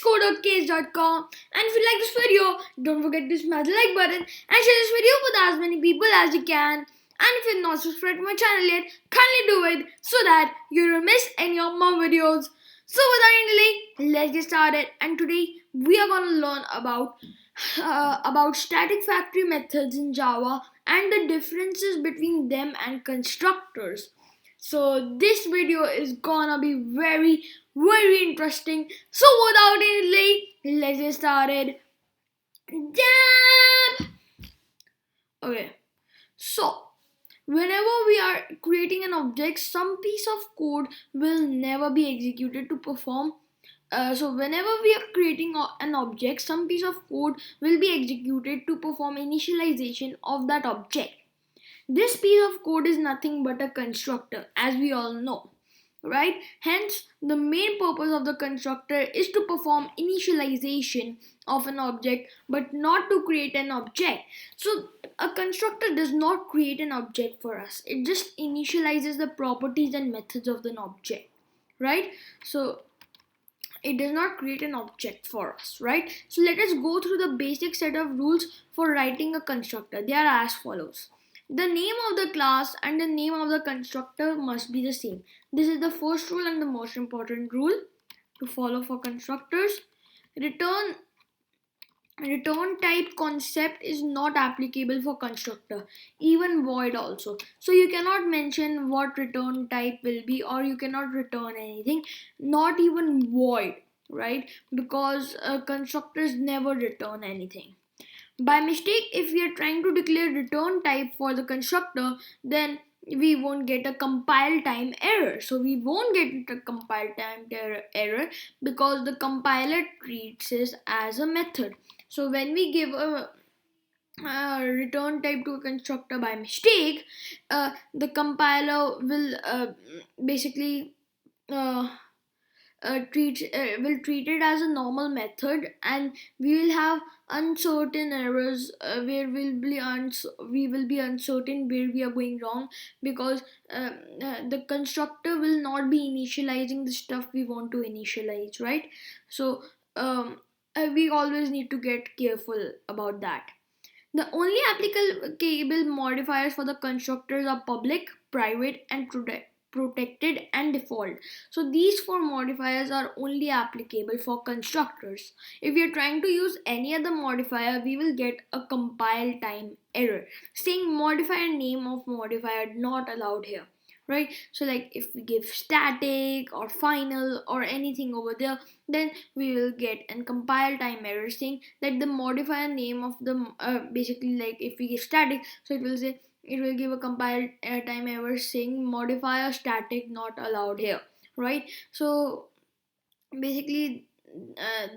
xcode.case.com. And if you like this video, don't forget to smash the like button and share this video with as many people as you can. And if you're not subscribed to my channel yet, kindly do it so that you don't miss any of my videos. So without any delay, let's get started. And today we are going to learn about static factory methods in Java and the differences between them and constructors. So this video is gonna be very interesting. So without any delay, let's get started. Jump! Okay, so whenever we are creating an object, some piece of code will never be executed to perform. So whenever we are creating an object, some piece of code will be executed to perform initialization of that object. This piece of code is nothing but a constructor, as we all know, right? Hence, the main purpose of the constructor is to perform initialization of an object, but not to create an object. So, a constructor does not create an object for us, it just initializes the properties and methods of an object, right? So, it does not create an object for us, right? So let us go through the basic set of rules for writing a constructor. They are as follows. The name of the class and the name of the constructor must be the same. This is the first rule and the most important rule to follow for constructors. Return type concept is not applicable for constructor, even void also. So you cannot mention what return type will be, or you cannot return anything, not even void, right? Because constructors never return anything. By mistake, if we are trying to declare return type for the constructor, then we won't get a compile time error. So we won't get a compile time error because the compiler treats it as a method. So when we give a return type to a constructor by mistake, the compiler will basically will treat it as a normal method, and we will have uncertain errors where we will be uncertain where we are going wrong, because the constructor will not be initializing the stuff we want to initialize, right? So we always need to get careful about that. The only applicable modifiers for the constructors are public, private, and protected and default. So these four modifiers are only applicable for constructors. If we are trying to use any other modifier, we will get a compile time error saying modifier name of modifier not allowed here, right? So like if we give static or final or anything over there, then we will get an compile time error saying that the modifier name of the basically, like if we give static, so it will give a compile time error saying modifier static not allowed here, right? So basically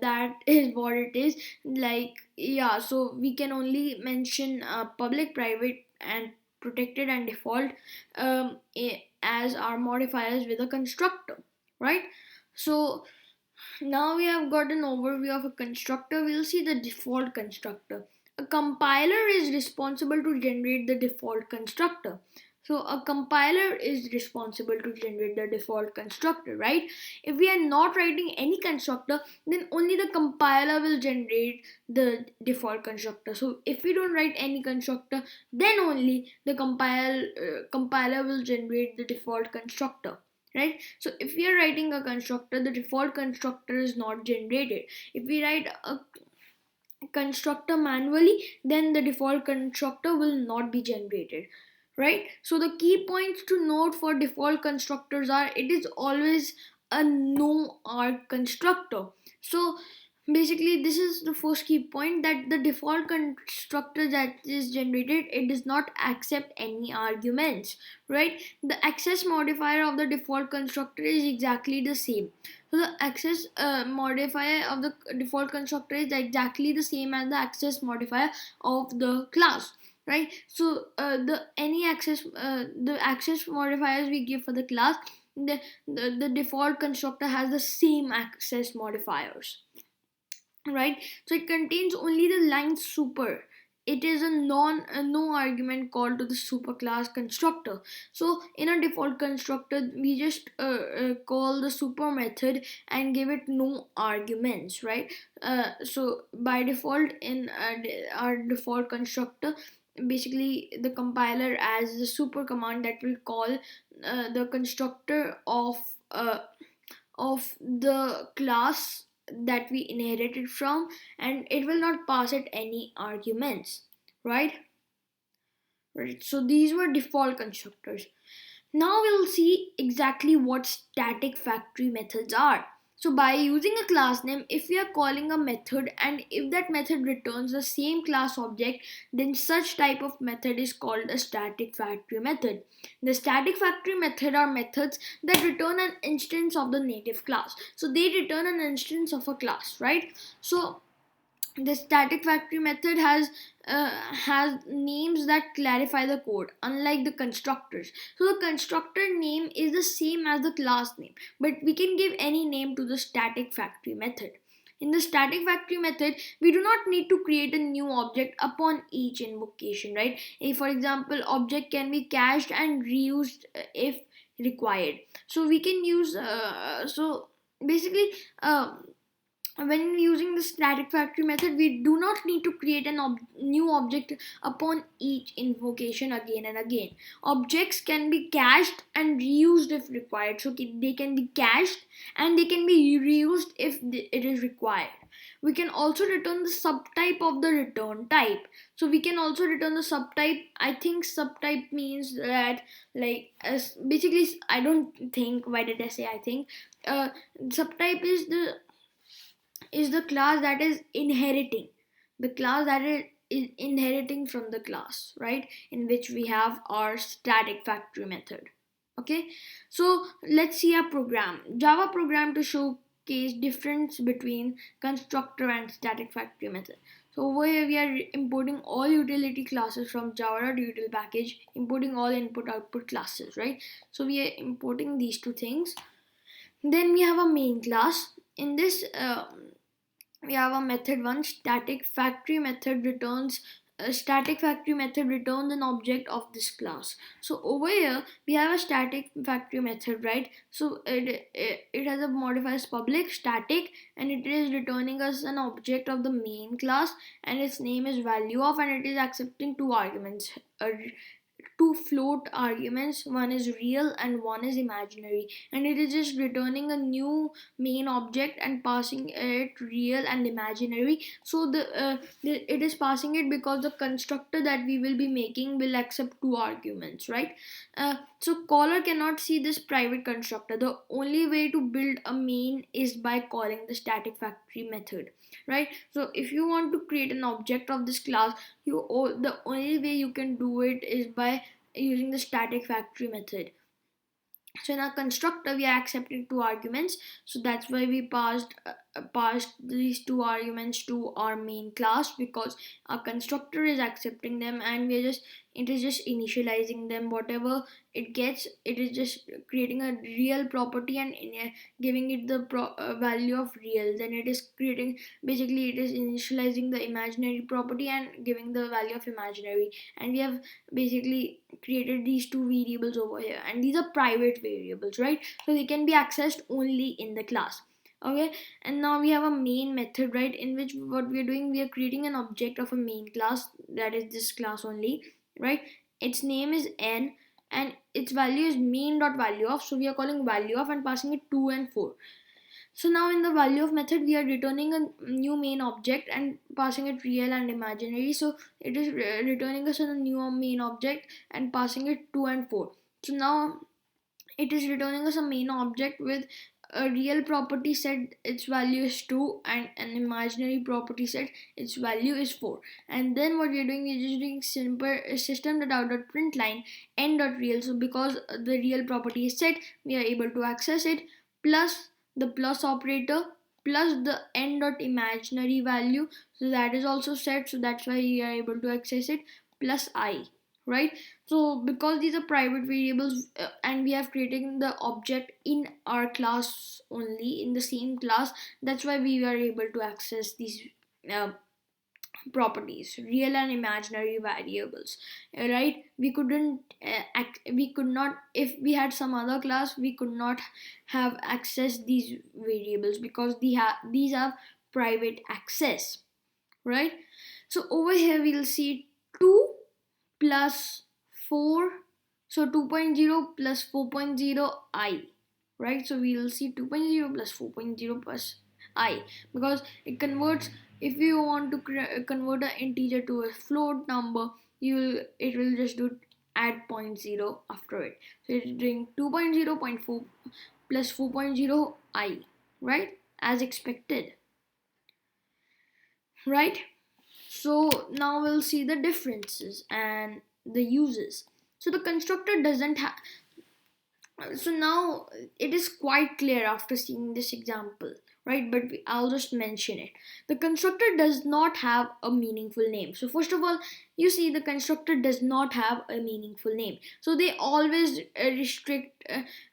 that is what it is. Like, yeah, so we can only mention public, private, and protected and default as our modifiers with a constructor, right? So now we have got an overview of a constructor. We'll see the default constructor. A compiler is responsible to generate the default constructor. So a compiler is responsible to generate the default constructor, right? If we are not writing any constructor, then only the compiler will generate the default constructor. So if we don't write any constructor, then only the compiler will generate the default constructor, right? So if we are writing a constructor, the default constructor is not generated. If we write a constructor manually, then the default constructor will not be generated, right? So the key points to note for default constructors are: it is always a no arg constructor. So basically this is the first key point, that the default constructor that is generated, it does not accept any arguments, right? The access modifier of the default constructor is exactly the same. So the access modifier of the default constructor is exactly the same as the access modifier of the class, right? So the access modifiers we give for the class, the default constructor has the same access modifiers, right? So it contains only the line super it is a no argument call to the superclass constructor. So in a default constructor, we just call the super method and give it no arguments, right? So by default in our default constructor, basically the compiler as the super command that will call the constructor uh, of the class that we inherited from, and it will not pass it any arguments, right? Right, so these were default constructors. Now we'll see exactly what static factory methods are. So by using a class name, if we are calling a method and if that method returns the same class object, then such type of method is called a static factory method. The static factory method are methods that return an instance of the native class. So they return an instance of a class, right? So the static factory method has names that clarify the code, unlike the constructors. So the constructor name is the same as the class name, but we can give any name to the static factory method. In the static factory method, we do not need to create a new object upon each invocation, right? If, for example, object can be cached and reused if required. So we can use so basically when using the static factory method, we do not need to create a new object upon each invocation again and again. Objects can be cached and reused if required. So they can be cached and they can be reused if it is required. We can also return the subtype of the return type. So we can also return the subtype. I think subtype means that, like, as basically, I don't think, why did I say I think, subtype is the class that is inheriting, the class that is inheriting from the class, right, in which we have our static factory method. Okay, so let's see a program, Java program, to showcase difference between constructor and static factory method. So over here we are importing all utility classes from java.util package, importing all input output classes, right? So we are importing these two things. Then we have a main class. In this we have a method one, static factory method returns, static factory method returns an object of this class. So over here we have a static factory method, right? So it has a modifiers public static, and it is returning us an object of the main class, and its name is value of, and it is accepting two arguments, two float arguments, one is real and one is imaginary, and it is just returning a new main object and passing it real and imaginary. So it is passing it because the constructor that we will be making will accept two arguments, right? So caller cannot see this private constructor. The only way to build a main is by calling the static factory method, right? So if you want to create an object of this class, the only way you can do it is by using the static factory method. So in our constructor we are accepting two arguments, so that's why we passed these two arguments to our main class, because our constructor is accepting them, and it is just initializing them. Whatever it gets, it is just creating a real property and giving it the value of real. Then it is creating, basically it is initializing the imaginary property and giving the value of imaginary. And we have basically created these two variables over here, and these are private variables, right? So they can be accessed only in the class. Okay, and now we have a main method, right, in which what we are doing, we are creating an object of a main class, that is this class only, right? Its name is n, and its value is main dot value of. So we are calling value of and passing it 2 and 4. So now in the value of method, we are returning a new main object and passing it real and imaginary. So it is returning us a new main object and passing it 2 and 4. So now it is returning us a main object with a real property set, its value is 2, and an imaginary property set, its value is 4. And then what we are doing, we are just doing simple system.out.println n.real. So because the real property is set, we are able to access it, plus the plus operator, plus the n dot imaginary value, so that is also set, so that's why we are able to access it, plus I, right? So because these are private variables, and we have created the object in our class only, in the same class, that's why we are able to access these uh, properties, real and imaginary variables, right? We couldn't we could not, if we had some other class, we could not have accessed these variables because these have private access, right? So over here we'll see 2 plus 4, so 2.0 plus 4.0 I, right? So we will see 2.0 plus 4.0 plus I, because it converts. If you want to convert an integer to a float number, it will just do add zero point 0 after it. So it's doing 2.0.4 plus 4.0 I, right, as expected, right? So now we'll see the differences and the uses. So the constructor doesn't have, so now it is quite clear after seeing this example, right? But I'll just mention it. The constructor does not have a meaningful name. So first of all, you see the constructor does not have a meaningful name. So they always restrict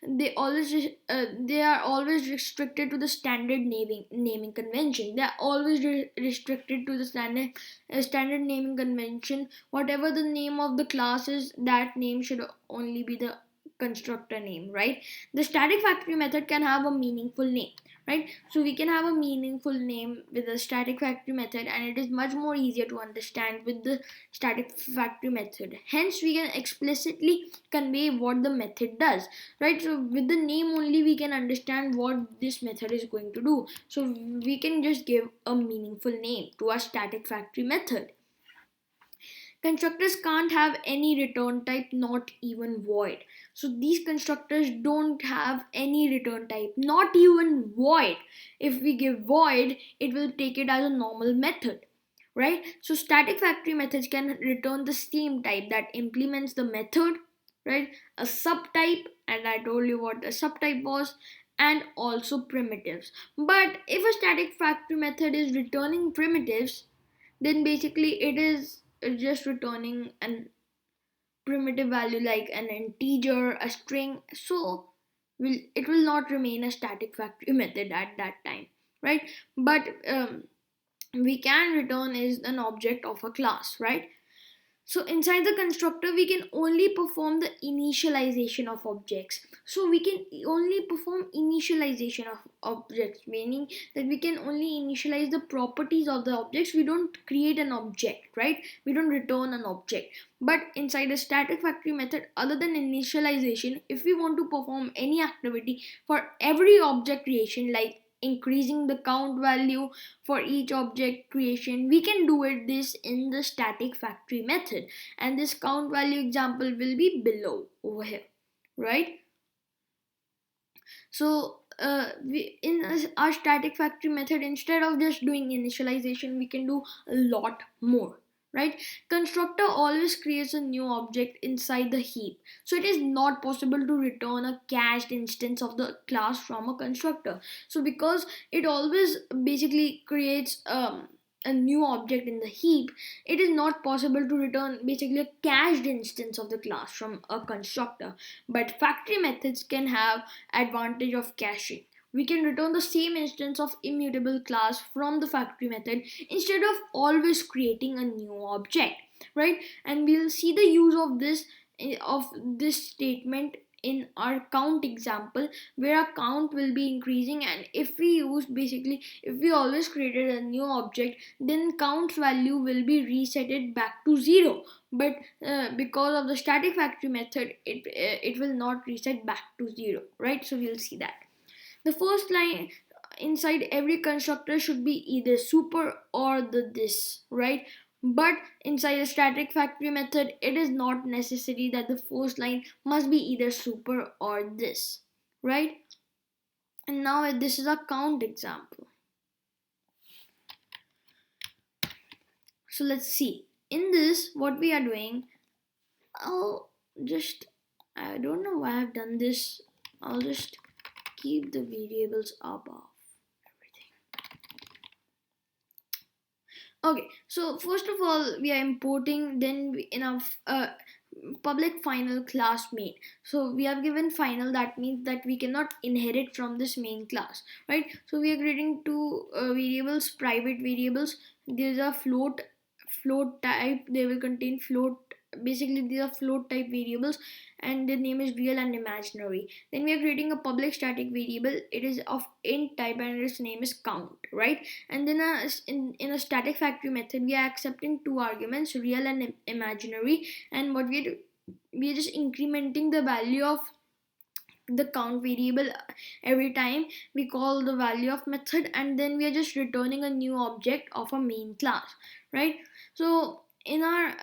they are always restricted to the standard naming convention. They are always restricted to the standard naming convention. Whatever the name of the class is, that name should only be the constructor name, right? The static factory method can have a meaningful name, right? So we can have a meaningful name with the static factory method, and it is much more easier to understand with the static factory method. Hence we can explicitly convey what the method does, right? So with the name only we can understand what this method is going to do. So we can just give a meaningful name to our static factory method. Constructors can't have any return type, not even void. So these constructors don't have any return type, not even void. If we give void, it will take it as a normal method, right? So static factory methods can return the same type that implements the method, right? A subtype, and I told you what a subtype was, and also primitives. But if a static factory method is returning primitives, then basically it is just returning an primitive value like an integer, a string. So it will not remain a static factory method at that time, right? But we can return is an object of a class, right? So inside the constructor, we can only perform the initialization of objects. So we can only perform initialization of objects, meaning that we can only initialize the properties of the objects. We don't create an object, right? We don't return an object. But inside a static factory method, other than initialization, if we want to perform any activity for every object creation, like increasing the count value for each object creation, we can do this in the static factory method, and this count value example will be below over here, right? So in our static factory method, instead of just doing initialization, we can do a lot more, right? Constructor always creates a new object inside the heap, so it is not possible to return a cached instance of the class from a constructor. So because it always basically creates a new object in the heap, it is not possible to return basically a cached instance of the class from a constructor. But factory methods can have advantage of caching. We can return the same instance of immutable class from the factory method instead of always creating a new object, right? And we'll see the use of this statement in our count example, where our count will be increasing, and if we always created a new object, then count's value will be resetted back to 0. But because of the static factory method, it will not reset back to 0, right? So we'll see that the first line inside every constructor should be either super or the this, right? But inside a static factory method, it is not necessary that the first line must be either super or this, right? And now this is a count example. So let's see. In this, what we are doing, I don't know why I've done this. I'll just keep the variables above everything. Okay, so first of all, we are importing, then in our public final class main. So we have given final, that means that we cannot inherit from this main class, right? So we are creating two variables, private variables. There's a float float type. They will contain float. Basically, these are float type variables, and the name is real and imaginary. Then we are creating a public static variable. It is of int type, and its name is count, right? And then in a static factory method, we are accepting two arguments, real and imaginary. And what we are just incrementing the value of the count variable every time we call the value of method, and then we are just returning a new object of a main class, right? So in our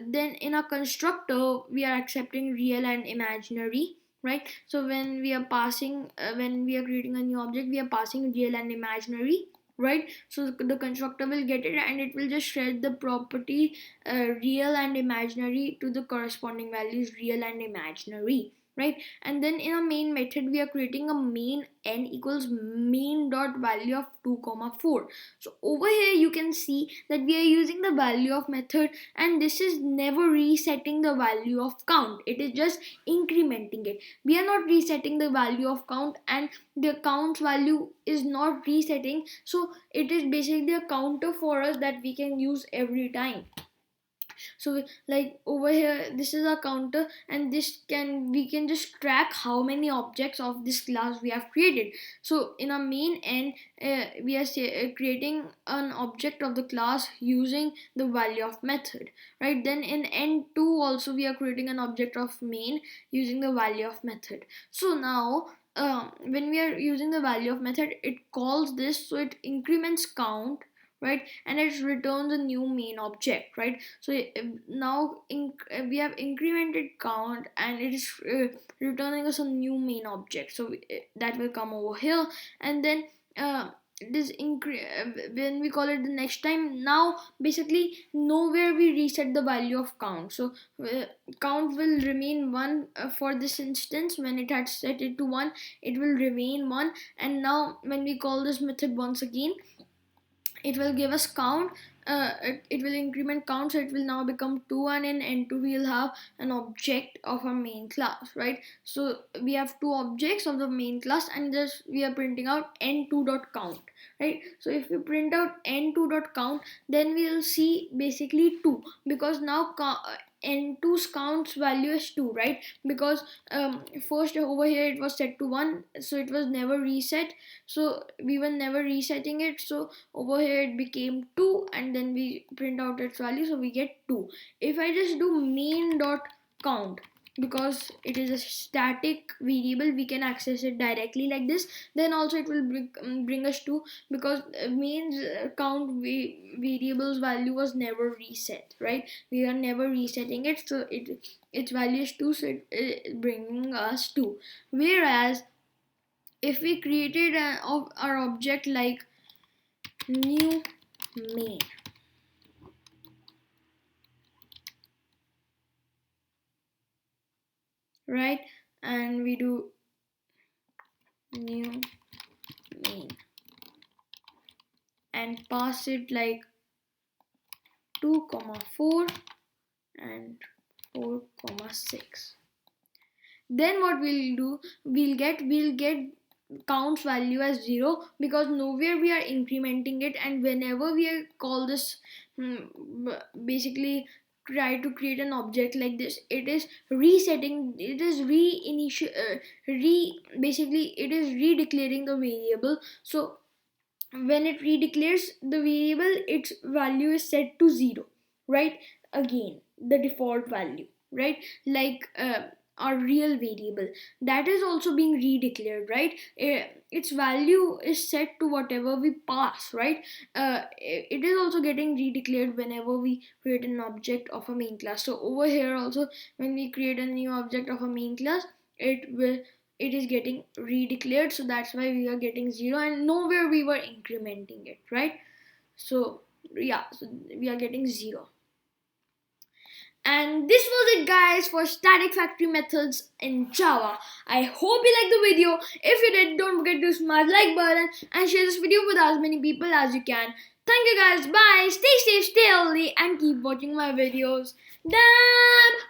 then in our constructor we are accepting real and imaginary, right? So when we are passing when we are creating a new object, we are passing real and imaginary, right? So the constructor will get it, and it will just shred the property real and imaginary to the corresponding values real and imaginary, right? And then in a main method we are creating a main n equals main dot value of 2 comma 4. So over here you can see that we are using the value of method, and this is never resetting the value of count, it is just incrementing it. We are not resetting the value of count, and the count value is not resetting, so it is basically a counter for us that we can use every time. So like over here this is a counter, and this can we can just track how many objects of this class we have created. So in our main n we are creating an object of the class using the value of method, right? Then in n2 also we are creating an object of main using the value of method. So now when we are using the value of method, it calls this, so it increments count, right? And it returns a new main object, right? So now we have incremented count, and it is returning us a new main object, so that will come over here. And then this when we call it the next time, now basically nowhere we reset the value of count, so count will remain 1 for this instance. When it had set it to 1, it will remain 1. And now when we call this method once again, it will give us count. It will increment count, so it will now become 2, and in n2 we will have an object of our main class, right? So we have two objects of the main class, and just we are printing out n2 dot count, right? So if we print out n2 dot count, then we will see basically 2, because now n2's counts value is 2, right? Because first over here it was set to 1, so it was never reset, so we were never resetting it. So over here it became 2, and then we print out its value, so we get 2. If I just do main dot count, because it is a static variable, we can access it directly like this, then also it will bring us 2, because main count variable's value was never reset, right? We are never resetting it, so its value is 2, so it bringing us 2. Whereas if we created our object like new main, right, and we do new main and pass it like 2 comma 4 and 4 comma 6, then what we'll do, we'll get counts value as 0, because nowhere we are incrementing it. And whenever we call this basically try to create an object like this, it is resetting, it is basically it is redeclaring the variable. So when it redeclares the variable, its value is set to 0, right? Again, the default value, right? Like our real variable, that is also being redeclared, right? Its value is set to whatever we pass, right? It is also getting redeclared whenever we create an object of a main class. So over here also, when we create a new object of a main class, it is getting redeclared, so that's why we are getting 0, and nowhere we were incrementing it, right? So yeah, so we are getting 0. And this was it, guys, for static factory methods in Java. I hope you liked the video. If you did, don't forget to smash the like button and share this video with as many people as you can. Thank you, guys. Bye. Stay safe, stay healthy, and keep watching my videos. Dab!